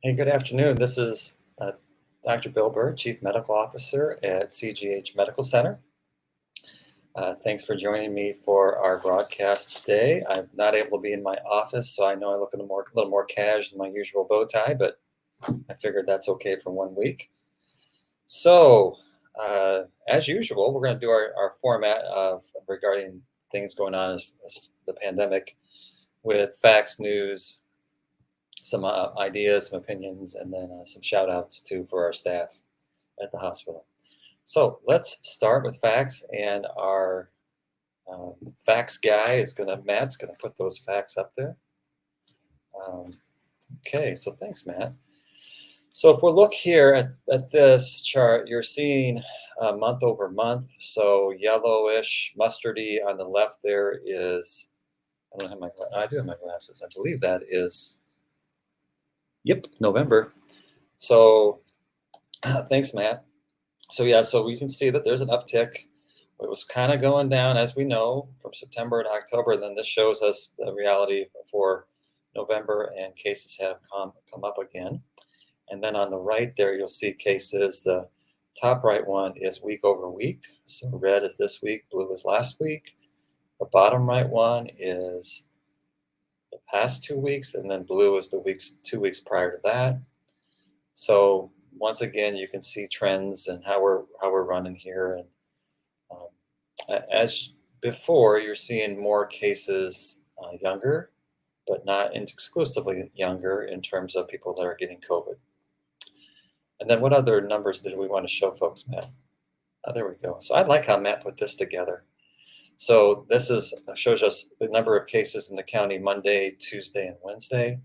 Hey, good afternoon. This is Dr. Bill Bird, Chief Medical Officer at CGH Medical Center. Thanks for joining me for our broadcast today. I'm not able to be in my office, so I know I look a little more cash than my usual bow tie, but I figured that's okay for 1 week. So, as usual, we're going to do our format of regarding things going on as the pandemic with facts, news, some ideas, some opinions, and then some shout outs too for our staff at the hospital. So let's start with facts, and our facts guy Matt's gonna put those facts up there. Um, okay, so thanks, Matt. So if we look here at this chart, you're seeing month over month. So yellowish, mustardy on the left there is, I do have my glasses. I believe that is, yep, November. So thanks, Matt. So yeah, so we can see that there's an uptick. It was kind of going down, as we know, from September to October. And then this shows us the reality for November, and cases have come up again. And then on the right there, you'll see cases. The top right one is week over week. So red is this week, blue is last week. The bottom right one is the past 2 weeks, and then blue is the 2 weeks prior to that. So once again, you can see trends and how we're running here. And as before, you're seeing more cases younger, but not exclusively younger in terms of people that are getting COVID. And then what other numbers did we want to show folks, Matt? Oh, there we go. So I like how Matt put this together. So this shows us the number of cases in the county Monday, Tuesday, and Wednesday.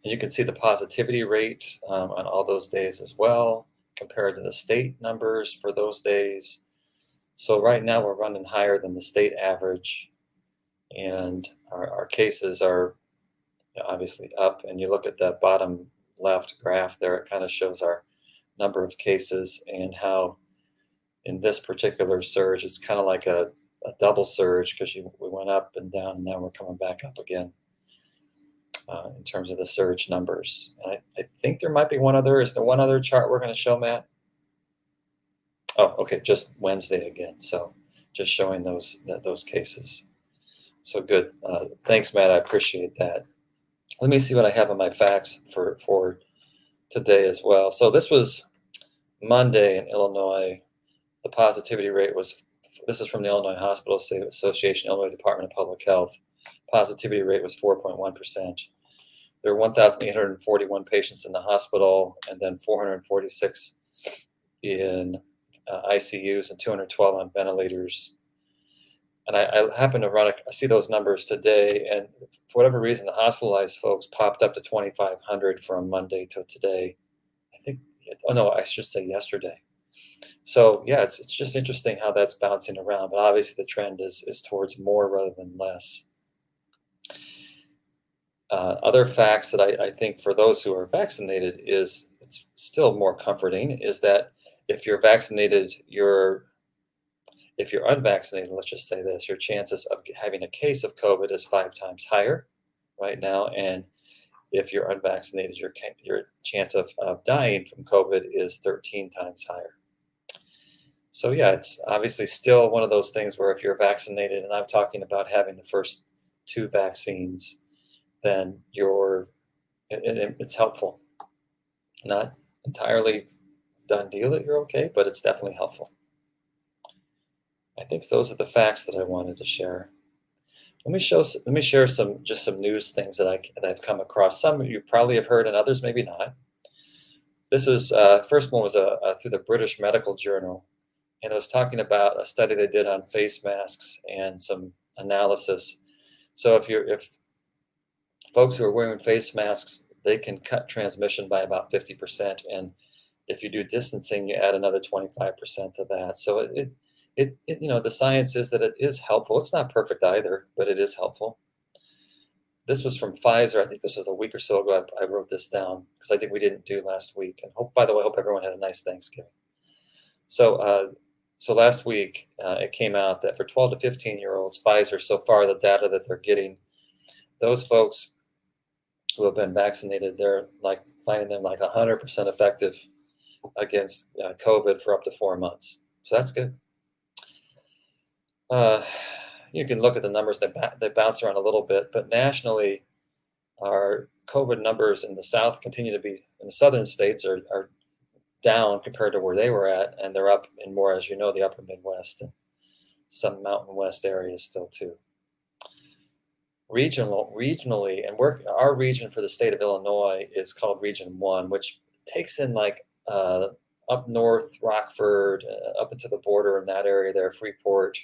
And you can see the positivity rate on all those days as well, compared to the state numbers for those days. So right now we're running higher than the state average, and our cases are obviously up. And you look at that bottom left graph there, it kind of shows our number of cases and how in this particular surge, it's kind of like a double surge because we went up and down, and now we're coming back up again. In terms of the surge numbers. And I think there might be one other. Is there one other chart we're going to show, Matt? Oh, okay, just Wednesday again. So just showing those cases. So good. Thanks, Matt. I appreciate that. Let me see what I have on my facts for today as well. So this was Monday in Illinois. The positivity rate was, this is from the Illinois Hospital Association, Illinois Department of Public Health. Positivity rate was 4.1%. There were 1,841 patients in the hospital, and then 446 in ICUs and 212 on ventilators. And I happen to I see those numbers today, and for whatever reason, the hospitalized folks popped up to 2,500 from Monday to today. I should say yesterday. So yeah, it's just interesting how that's bouncing around, but obviously the trend is towards more rather than less. Other facts that I think for those who are vaccinated it's still more comforting is that if you're vaccinated, if you're unvaccinated, let's just say this, your chances of having a case of COVID is 5 times higher right now. And if you're unvaccinated, your chance of dying from COVID is 13 times higher. So yeah, it's obviously still one of those things where if you're vaccinated, and I'm talking about having the first 2 vaccines, then it's helpful. Not entirely done deal that you're okay, but it's definitely helpful. I think those are the facts that I wanted to share. Let me share some news things that I've come across. Some you probably have heard, and others maybe not. This is first one was through the British Medical Journal, and it was talking about a study they did on face masks and some analysis. So if folks who are wearing face masks, they can cut transmission by about 50%, and if you do distancing, you add another 25% to that. So the science is that it is helpful. It's not perfect either, but it is helpful. This was from Pfizer. I think this was a week or so ago. I wrote this down because I think we didn't do last week. And by the way, I hope everyone had a nice Thanksgiving. So last week it came out that for 12 to 15-year-olds, Pfizer, so far the data that they're getting, those folks who have been vaccinated, they're like finding them like 100% effective against COVID for up to 4 months. So that's good. Uh, you can look at the numbers they bounce around a little bit, but nationally, our COVID numbers in the South continue to be in the southern states are down compared to where they were at, and they're up in more, as you know, the upper Midwest and some Mountain West areas still too. Regionally, and our region for the state of Illinois is called Region 1, which takes in like up north, Rockford, up into the border in that area there, Freeport,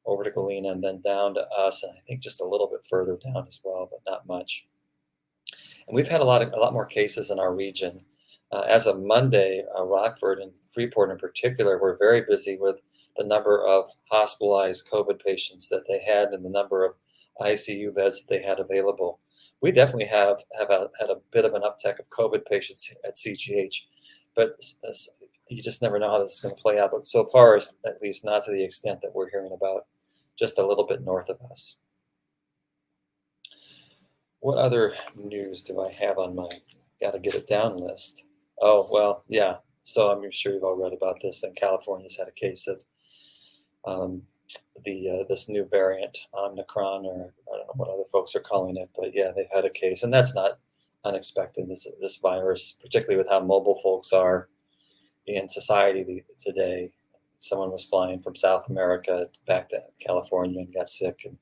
over to Galena, and then down to us, and I think just a little bit further down as well, but not much. And we've had a lot more cases in our region. As of Monday, Rockford and Freeport in particular were very busy with the number of hospitalized COVID patients that they had and the number of ICU beds that they had available. We definitely had a bit of an uptick of COVID patients at CGH, but you just never know how this is going to play out. But so far, at least not to the extent that we're hearing about, just a little bit north of us. What other news do I have on my got to get it down list? Oh, well, yeah. So I'm sure you've all read about this. That California's had a case of this new variant, Omicron, or I don't know what other folks are calling it, but yeah, they've had a case, and that's not unexpected. This virus, particularly with how mobile folks are in society today. Someone was flying from South America back to California and got sick, and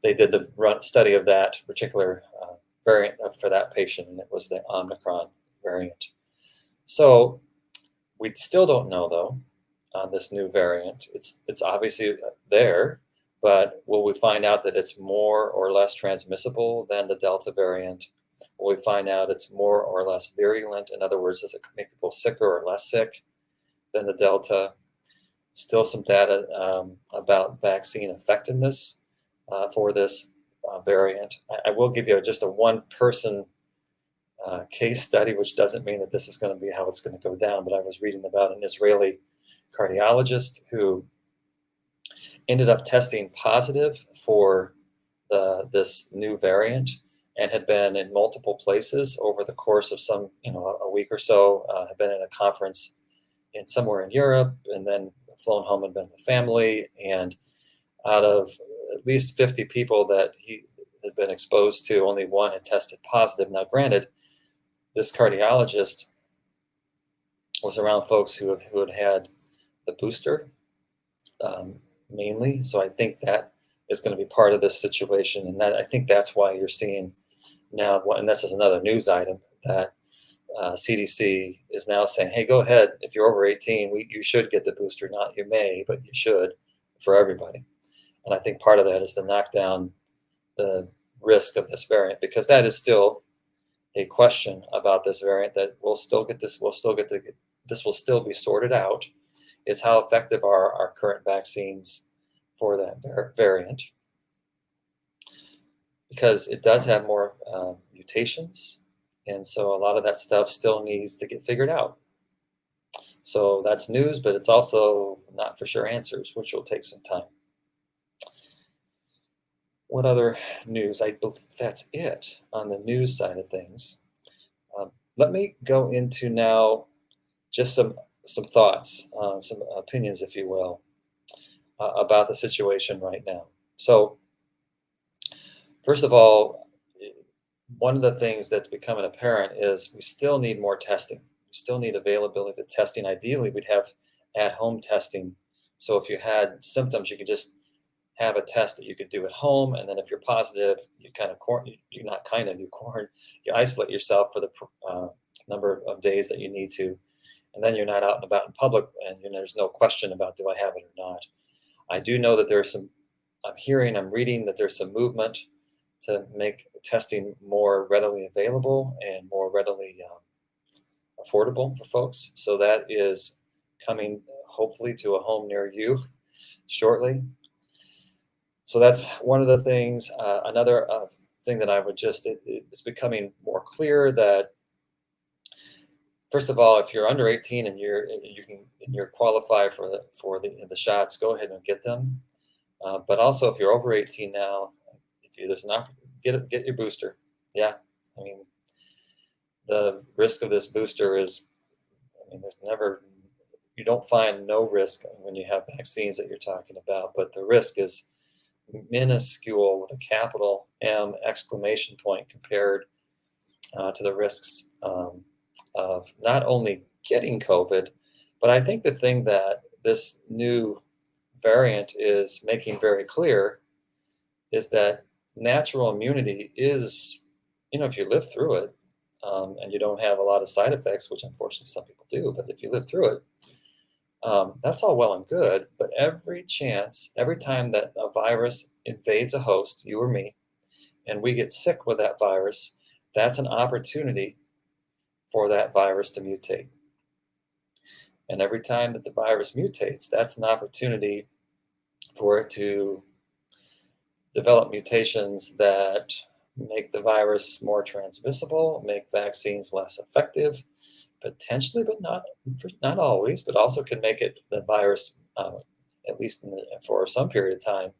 they did the study of that particular variant for that patient, and it was the Omicron variant. So we still don't know, though, on this new variant. It's obviously there, but will we find out that it's more or less transmissible than the Delta variant? Will we find out it's more or less virulent? In other words, does it make people sicker or less sick than the Delta? Still some data about vaccine effectiveness for this variant. I will give you just a one-person case study, which doesn't mean that this is going to be how it's going to go down, but I was reading about an Israeli cardiologist who ended up testing positive for this new variant and had been in multiple places over the course of a week or so, had been at a conference somewhere in Europe, and then flown home and been with family. And out of at least 50 people that he had been exposed to, only one had tested positive. Now, granted, this cardiologist was around folks who had the booster mainly. So I think that is going to be part of this situation. And I think that's why you're seeing now, and this is another news item, that CDC is now saying, hey, go ahead. If you're over 18, you should get the booster. Not you may, but you should, for everybody. And I think part of that is to knock down the risk of this variant, because that is still a question about this variant that this will still be sorted out, is how effective are our current vaccines for that variant, because it does have more mutations, and so a lot of that stuff still needs to get figured out. So that's news, but it's also not for sure answers, which will take some time. What other news? I believe that's it on the news side of things. Let me go into now just some thoughts, some opinions, if you will, about the situation right now. So, first of all, one of the things that's becoming apparent is we still need more testing. We still need availability of testing. Ideally, we'd have at-home testing. So if you had symptoms, you could just have a test that you could do at home, and then if you're positive, you isolate yourself for the number of days that you need to, and then you're not out and about in public, and there's no question about, do I have it or not? I do know that I'm reading that there's some movement to make testing more readily available and more readily affordable for folks. So that is coming hopefully to a home near you shortly. So that's one of the things. Another thing that I would it's becoming more clear that, first of all, if you're under 18 and you're qualified for the shots, go ahead and get them. But also, if you're over 18 now, get your booster. Yeah, I mean, the risk of this booster is, I mean, there's never, you don't find no risk when you have vaccines that you're talking about, but the risk is minuscule with a capital M exclamation point compared to the risks of not only getting COVID, but I think the thing that this new variant is making very clear is that natural immunity is, if you live through it and you don't have a lot of side effects, which unfortunately some people do, but if you live through it, that's all well and good. But every time that a virus invades a host, you or me, and we get sick with that virus, that's an opportunity for that virus to mutate. And every time that the virus mutates, that's an opportunity for it to develop mutations that make the virus more transmissible, make vaccines less effective, potentially, but not always, but also can make it the virus, at least for some period of time,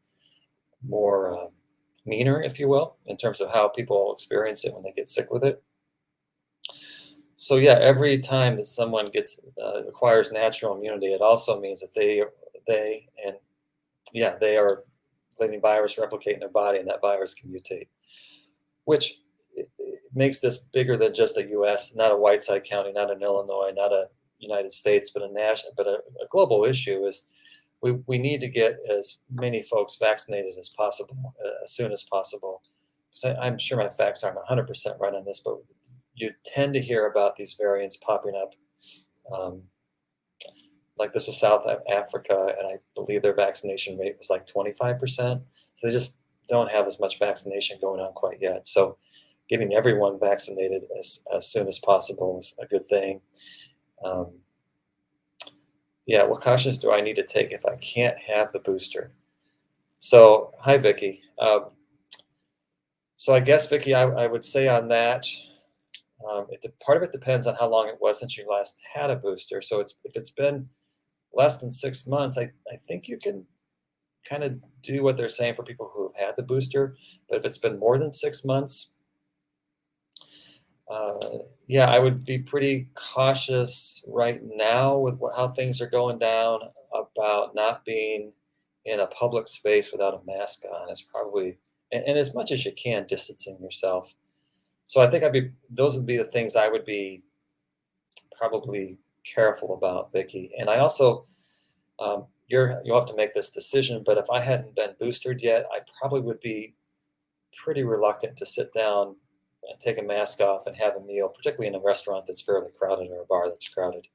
more meaner, if you will, in terms of how people experience it when they get sick with it. So yeah, every time that someone acquires natural immunity, it also means that they are letting virus replicate in their body, and that virus can mutate, which it makes this bigger than just a U.S., not a Whiteside County, not an Illinois, not a United States, but a global issue. Is we need to get as many folks vaccinated as possible, as soon as possible. Because I'm sure my facts aren't 100% right on this, but you tend to hear about these variants popping up. Um, like this was South Africa, and I believe their vaccination rate was like 25%. So they just don't have as much vaccination going on quite yet. So getting everyone vaccinated as soon as possible is a good thing. Um, yeah, what cautions do I need to take if I can't have the booster? So, hi, Vicky. So I guess, Vicky, I would say on that, part of it depends on how long it was since you last had a booster. So if it's been less than 6 months, I think you can kind of do what they're saying for people who have had the booster. But if it's been more than 6 months, yeah, I would be pretty cautious right now with how things are going down about not being in a public space without a mask on. Is probably, and as much as you can, distancing yourself. So I think those would be the things I would be probably careful about, Vicky. And I also, you'll have to make this decision, but if I hadn't been boosted yet, I probably would be pretty reluctant to sit down and take a mask off and have a meal, particularly in a restaurant that's fairly crowded or a bar that's crowded.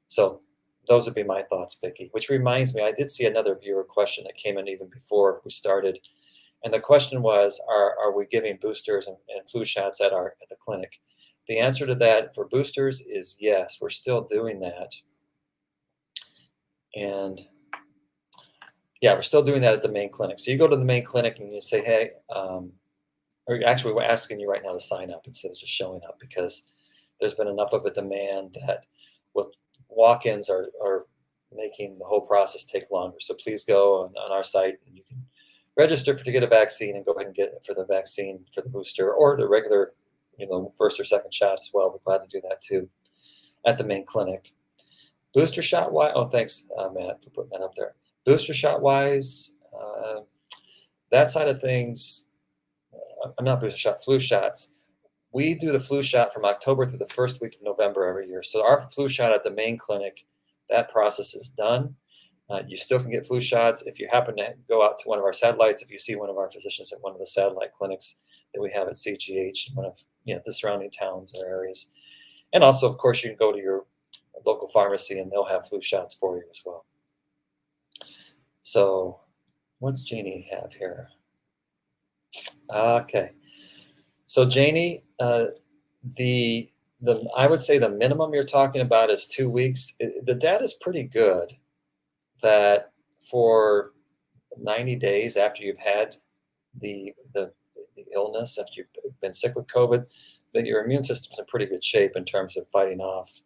So those would be my thoughts, Vicky. Which reminds me, I did see another viewer question that came in even before we started. And the question was, are we giving boosters and flu shots at the clinic? The answer to that for boosters is yes, we're still doing that. And yeah, we're still doing that at the main clinic. So you go to the main clinic and you say, hey, or actually we're asking you right now to sign up instead of just showing up, because there's been enough of a demand that walk-ins are making the whole process take longer. So please go on our site and you can register to get a vaccine and go ahead and get it for the vaccine for the booster or the regular, first or second shot as well. We're glad to do that too at the main clinic. Booster shot wise, oh, thanks, Matt, for putting that up there. Booster shot wise, that side of things, I'm not booster shot, flu shots. We do the flu shot from October through the first week of November every year. So our flu shot at the main clinic, that process is done. You still can get flu shots if you happen to go out to one of our satellites, if you see one of our physicians at one of the satellite clinics that we have at CGH, one of the surrounding towns or areas. And also, of course, you can go to your local pharmacy and they'll have flu shots for you as well. So what's Janie have here? Okay. So Janie, I would say the minimum you're talking about is 2 weeks. The data is pretty good that for 90 days after you've had the illness, after you've been sick with COVID, that your immune system's in pretty good shape in terms of fighting off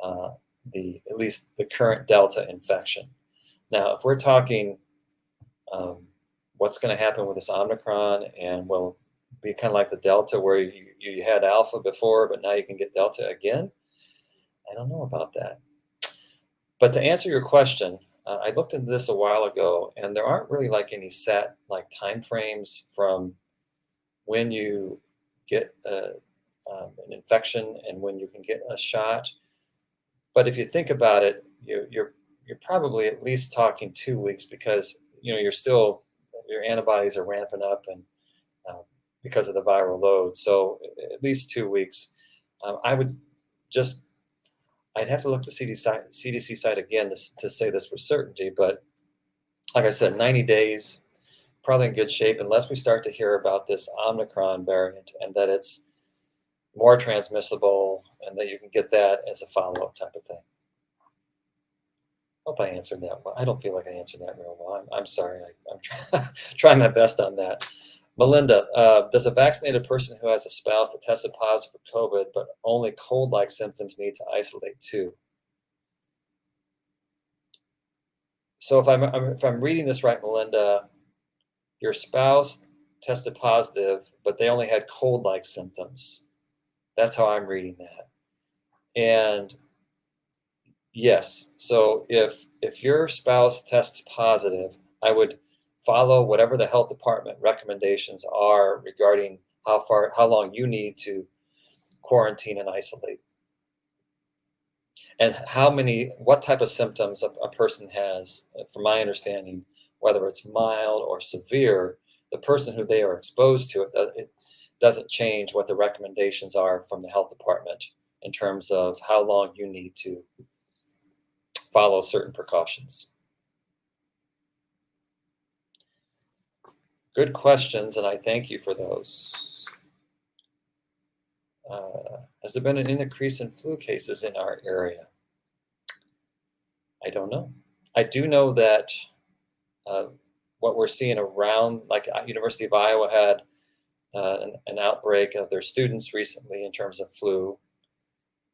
at least the current Delta infection. Now, if we're talking what's going to happen with this Omicron, and will be kind of like the Delta where you had Alpha before, but now you can get Delta again? I don't know about that. But to answer your question, I looked into this a while ago, and there aren't really like any set like time frames from when you get an infection and when you can get a shot. But if you think about it, you're probably at least talking 2 weeks because you're still your antibodies are ramping up and um, because of the viral load. So at least 2 weeks. I would just I'd have to look the CDC site again to say this with certainty, but like I said, 90 days, probably in good shape, unless we start to hear about this Omicron variant and that it's more transmissible and that you can get that as a follow-up type of thing. Hope I answered that well. I don't feel like I answered that real well. I'm sorry. I'm trying my best on that. Melinda, does a vaccinated person who has a spouse that tested positive for COVID but only cold-like symptoms need to isolate too? So if I'm reading this right, Melinda, your spouse tested positive, but they only had cold-like symptoms. That's how I'm reading that. And yes, so if your spouse tests positive, I would follow whatever the health department recommendations are regarding how long you need to quarantine and isolate, and what type of symptoms a person has. From my understanding, whether it's mild or severe, the person who they are exposed to it doesn't change what the recommendations are from the health department in terms of how long you need to follow certain precautions. Good questions, and I thank you for those. Has there been an increase in flu cases in our area? I don't know. I do know that what we're seeing around, like University of Iowa had an outbreak of their students recently in terms of flu,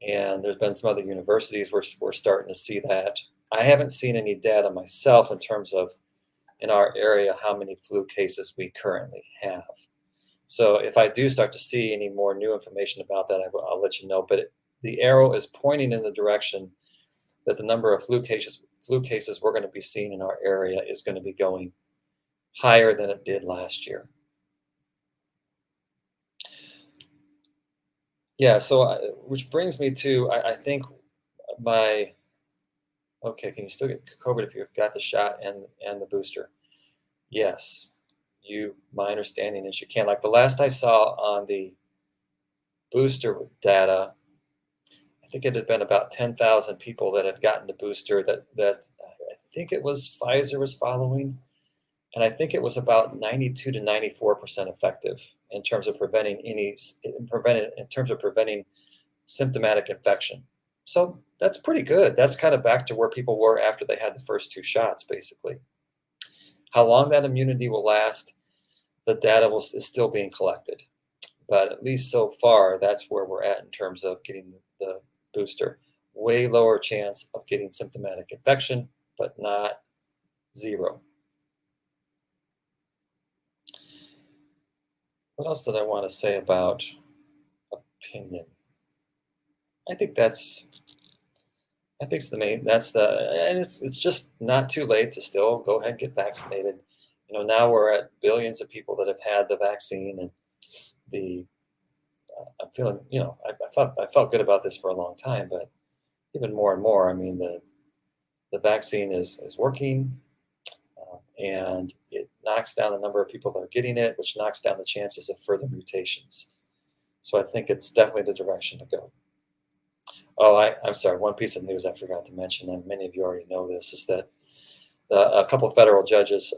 and there's been some other universities where we're starting to see that. I haven't seen any data myself in terms of in our area how many flu cases we currently have. So if I do start to see any more new information about that, I'll let you know. But the arrow is pointing in the direction that the number of flu cases we're going to be seeing in our area is going to be going higher than it did last year. Yeah, so which brings me to, I think okay, can you still get COVID if you've got the shot and the booster? Yes, my understanding is you can. Like the last I saw on the booster data, I think it had been about 10,000 people that had gotten the booster that I think it was Pfizer was following. And I think it was about 92 to 94% effective in terms of preventing symptomatic infection. So that's pretty good. That's kind of back to where people were after they had the first 2 shots, basically. How long that immunity will last, the data is still being collected. But at least so far, that's where we're at in terms of getting the booster. Way lower chance of getting symptomatic infection, but not zero. What else did I want to say about opinion? I think it's the main. And it's just not too late to still go ahead and get vaccinated. Now we're at billions of people that have had the vaccine, and I'm feeling. I felt good about this for a long time, but even more and more. I mean, the vaccine is working, and it knocks down the number of people that are getting it, which knocks down the chances of further mutations. So I think it's definitely the direction to go. Oh, I'm sorry. One piece of news I forgot to mention, and many of you already know this, is that a couple of federal judges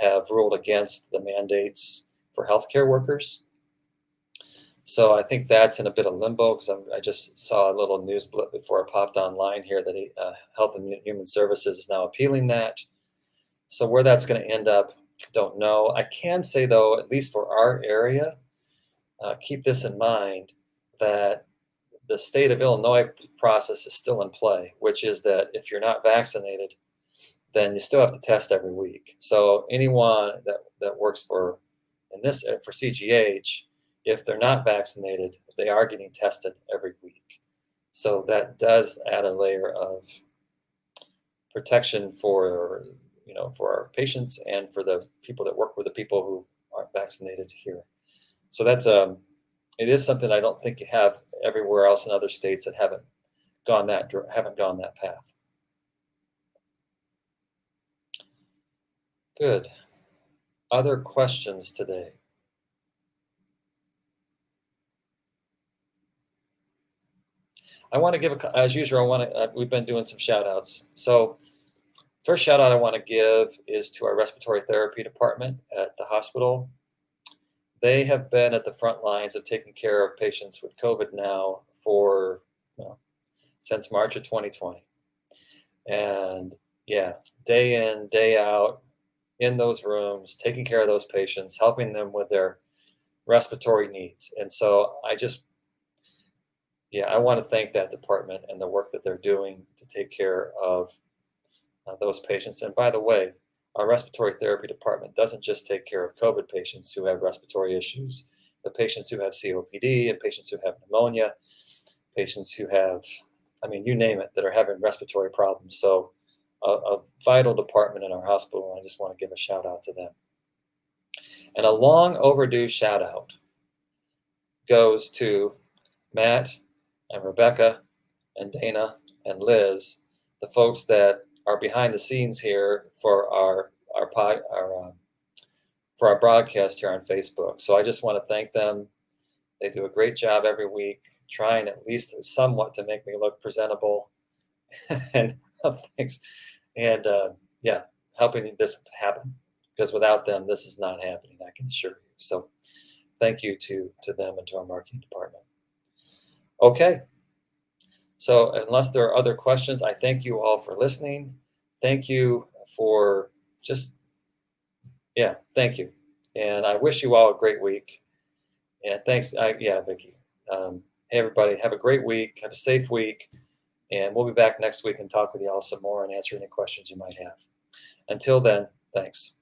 have ruled against the mandates for healthcare workers. So I think that's in a bit of limbo because I just saw a little news blip before I popped online here that Health and Human Services is now appealing that. So where that's going to end up, don't know. I can say, though, at least for our area, keep this in mind, that the state of Illinois process is still in play, which is that if you're not vaccinated, then you still have to test every week. So anyone that works for, And this for CGH, if they're not vaccinated, they are getting tested every week. So that does add a layer of protection for for our patients and for the people that work with the people who aren't vaccinated here. So that's it is something I don't think you have everywhere else in other states that haven't gone that path. Good. Other questions today? I want to give as usual. We've been doing some shout outs. So first shout out I want to give is to our respiratory therapy department at the hospital. They have been at the front lines of taking care of patients with COVID now for since March of 2020. And yeah, day in, day out in those rooms, taking care of those patients, helping them with their respiratory needs. And so I want to thank that department and the work that they're doing to take care of those patients. And by the way, our respiratory therapy department doesn't just take care of COVID patients who have respiratory issues, but patients who have COPD and patients who have pneumonia, patients who have, you name it, that are having respiratory problems. So a vital department in our hospital, and I just want to give a shout out to them. And a long overdue shout out goes to Matt and Rebecca and Dana and Liz, the folks that are behind the scenes here for our broadcast here on Facebook. So I just want to thank them. They do a great job every week, trying at least somewhat to make me look presentable, and thanks, and helping this happen. Because without them, this is not happening. I can assure you. So thank you to them and to our marketing department. Okay. So unless there are other questions, I thank you all for listening. Thank you for thank you. And I wish you all a great week. And thanks. Vicki. Hey, everybody, have a great week. Have a safe week. And we'll be back next week and talk with you all some more and answer any questions you might have. Until then, thanks.